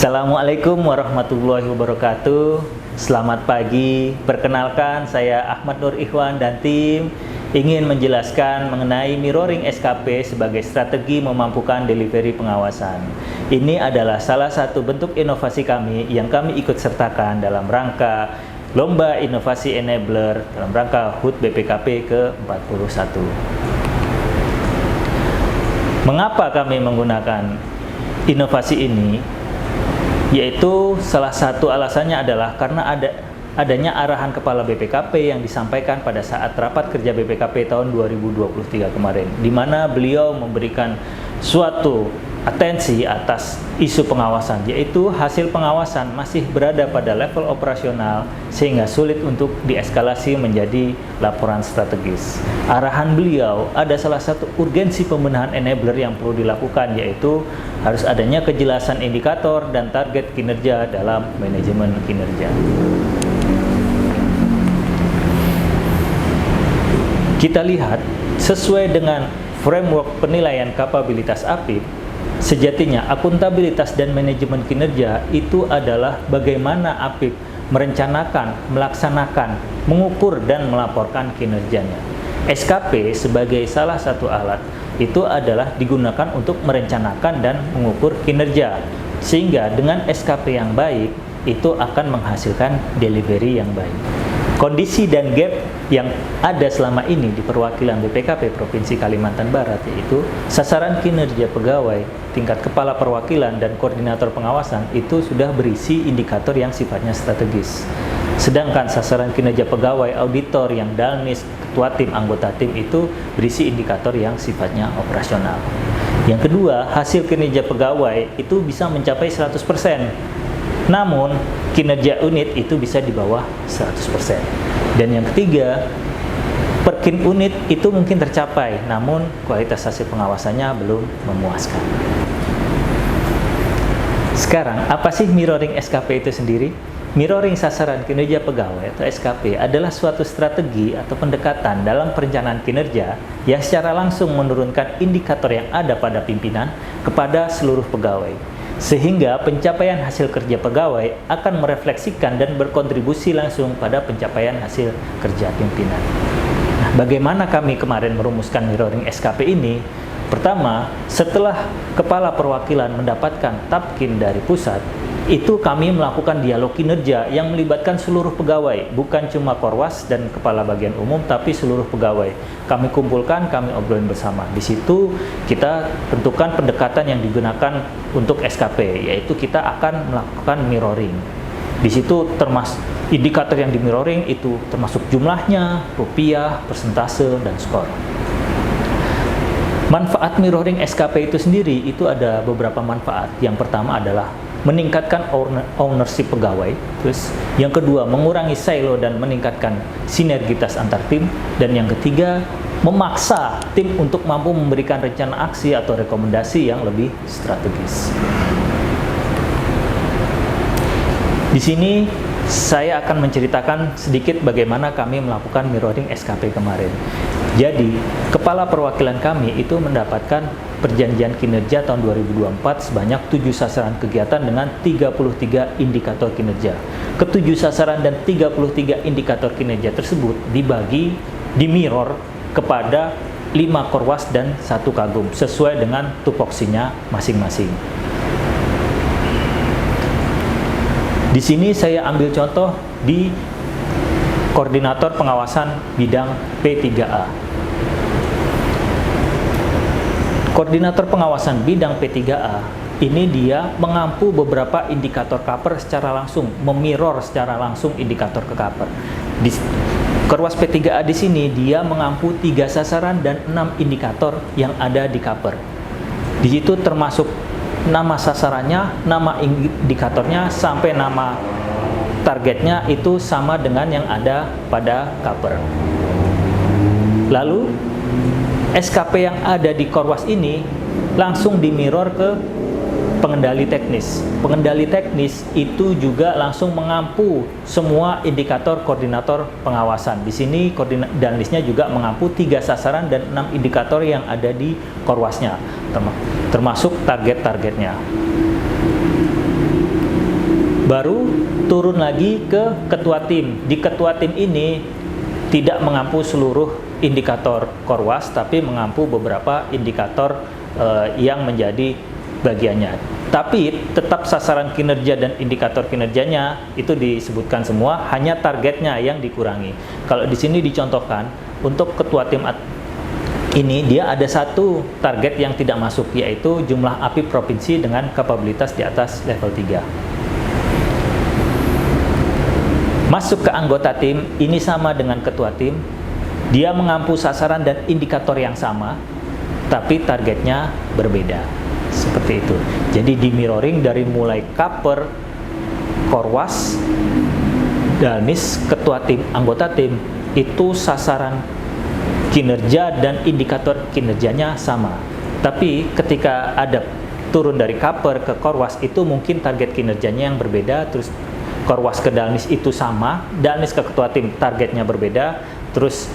Assalamualaikum warahmatullahi wabarakatuh. Selamat pagi. Perkenalkan, saya Ahmad Nur Ikhwan dan tim ingin menjelaskan mengenai mirroring SKP sebagai strategi memampukan delivery pengawasan. Ini adalah salah satu bentuk inovasi kami yang kami ikut sertakan dalam rangka Lomba Inovasi Enabler dalam rangka HUT BPKP ke-41. Mengapa kami menggunakan inovasi ini? Yaitu salah satu alasannya adalah karena adanya arahan Kepala BPKP yang disampaikan pada saat rapat kerja BPKP tahun 2023 kemarin, di mana beliau memberikan suatu atensi atas isu pengawasan, yaitu hasil pengawasan masih berada pada level operasional sehingga sulit untuk dieskalasi menjadi laporan strategis. Arahan beliau ada salah satu urgensi pembenahan enabler yang perlu dilakukan, yaitu harus adanya kejelasan indikator dan target kinerja dalam manajemen kinerja. Kita lihat sesuai dengan framework penilaian kapabilitas APIP, sejatinya akuntabilitas dan manajemen kinerja itu adalah bagaimana APIP merencanakan, melaksanakan, mengukur dan melaporkan kinerjanya. SKP sebagai salah satu alat itu adalah digunakan untuk merencanakan dan mengukur kinerja, sehingga dengan SKP yang baik itu akan menghasilkan delivery yang baik. Kondisi dan gap yang ada selama ini di perwakilan BPKP Provinsi Kalimantan Barat, yaitu sasaran kinerja pegawai, tingkat kepala perwakilan, dan koordinator pengawasan itu sudah berisi indikator yang sifatnya strategis. Sedangkan sasaran kinerja pegawai, auditor, yang dalnis, ketua tim, anggota tim itu berisi indikator yang sifatnya operasional. Yang kedua, hasil kinerja pegawai itu bisa mencapai 100%. Namun, kinerja unit itu bisa di bawah 100%. Dan yang ketiga, perkin unit itu mungkin tercapai, namun kualitas hasil pengawasannya belum memuaskan. Sekarang, apa sih mirroring SKP itu sendiri? Mirroring sasaran kinerja pegawai atau SKP adalah suatu strategi atau pendekatan dalam perencanaan kinerja yang secara langsung menurunkan indikator yang ada pada pimpinan kepada seluruh pegawai, sehingga pencapaian hasil kerja pegawai akan merefleksikan dan berkontribusi langsung pada pencapaian hasil kerja pimpinan. Nah, bagaimana kami kemarin merumuskan mirroring SKP ini? Pertama, setelah kepala perwakilan mendapatkan tapkin dari pusat, itu kami melakukan dialog kinerja yang melibatkan seluruh pegawai, bukan cuma Korwas dan kepala bagian umum, tapi seluruh pegawai. Kami kumpulkan, kami obrolin bersama. Di situ kita tentukan pendekatan yang digunakan untuk SKP, yaitu kita akan melakukan mirroring. Di situ termasuk indikator yang di mirroring itu termasuk jumlahnya, rupiah, persentase, dan skor. Manfaat mirroring SKP itu sendiri itu ada beberapa manfaat. Yang pertama adalah meningkatkan ownership pegawai, terus yang kedua mengurangi silo dan meningkatkan sinergitas antar tim, dan yang ketiga memaksa tim untuk mampu memberikan rencana aksi atau rekomendasi yang lebih strategis. Di sini saya akan menceritakan sedikit bagaimana kami melakukan mirroring SKP kemarin. Jadi, kepala perwakilan kami itu mendapatkan perjanjian kinerja tahun 2024 sebanyak 7 sasaran kegiatan dengan 33 indikator kinerja. Ketujuh sasaran dan 33 indikator kinerja tersebut dibagi, dimirror kepada 5 Korwas dan 1 Kagum sesuai dengan tupoksinya masing-masing. Di sini saya ambil contoh di Koordinator Pengawasan Bidang P3A. Koordinator Pengawasan Bidang P3A ini dia mengampu beberapa indikator Kaper secara langsung, memirror secara langsung indikator ke Kaper. Di Korwas P3A di sini dia mengampu 3 sasaran dan 6 indikator yang ada di Kaper. Di situ termasuk nama sasarannya, nama indikatornya, sampai nama targetnya itu sama dengan yang ada pada Kaper. Lalu SKP yang ada di Korwas ini langsung dimirror ke pengendali teknis. Pengendali teknis itu juga langsung mengampu semua indikator koordinator pengawasan. Di sini koordinatornya juga mengampu 3 sasaran dan 6 indikator yang ada di Korwasnya, termasuk target-targetnya. Baru turun lagi ke ketua tim. Di ketua tim ini tidak mengampu seluruh indikator Korwas, tapi mengampu beberapa indikator yang menjadi bagiannya. Tapi tetap sasaran kinerja dan indikator kinerjanya itu disebutkan semua, hanya targetnya yang dikurangi. Kalau di sini dicontohkan, untuk ketua tim ini dia ada satu target yang tidak masuk, yaitu jumlah APIP provinsi dengan kapabilitas di atas level 3. Masuk ke anggota tim, ini sama dengan ketua tim. Dia mengampu sasaran dan indikator yang sama, tapi targetnya berbeda. Seperti itu. Jadi di mirroring dari mulai Kaper, Korwas, Dalnis, ketua tim, anggota tim, itu sasaran kinerja dan indikator kinerjanya sama. Tapi ketika ada turun dari Kaper ke Korwas, itu mungkin target kinerjanya yang berbeda, terus Korwas ke Dalnis itu sama, Dalnis ke ketua tim targetnya berbeda, terus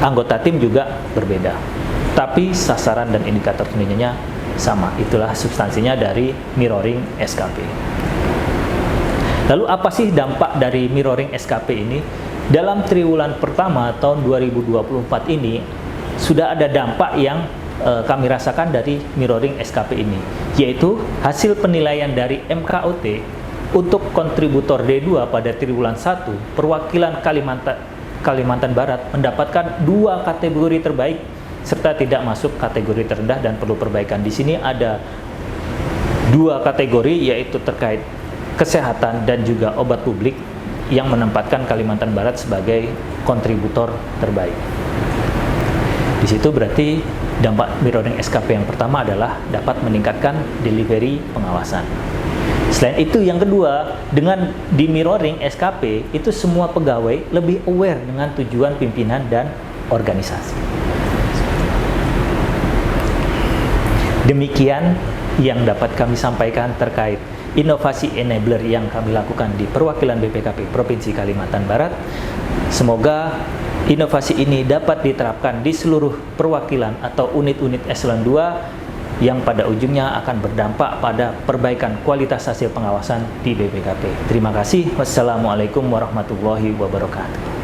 anggota tim juga berbeda. Tapi sasaran dan indikator kinerjanya sama. Itulah substansinya dari mirroring SKP. Lalu apa sih dampak dari mirroring SKP ini? Dalam triwulan pertama tahun 2024 ini sudah ada dampak yang kami rasakan dari mirroring SKP ini, yaitu hasil penilaian dari MKOT untuk kontributor D2 pada triwulan 1, perwakilan Kalimantan Barat mendapatkan 2 kategori terbaik serta tidak masuk kategori terendah dan perlu perbaikan. Di sini ada 2 kategori, yaitu terkait kesehatan dan juga obat publik, yang menempatkan Kalimantan Barat sebagai kontributor terbaik. Di situ berarti dampak mirroring SKP yang pertama adalah dapat meningkatkan delivery pengawasan. Selain itu, yang kedua, dengan di mirroring SKP itu semua pegawai lebih aware dengan tujuan pimpinan dan organisasi. Demikian yang dapat kami sampaikan terkait inovasi enabler yang kami lakukan di perwakilan BPKP Provinsi Kalimantan Barat. Semoga inovasi ini dapat diterapkan di seluruh perwakilan atau unit-unit eselon 2 yang pada ujungnya akan berdampak pada perbaikan kualitas hasil pengawasan di BPKP. Terima kasih. Wassalamualaikum warahmatullahi wabarakatuh.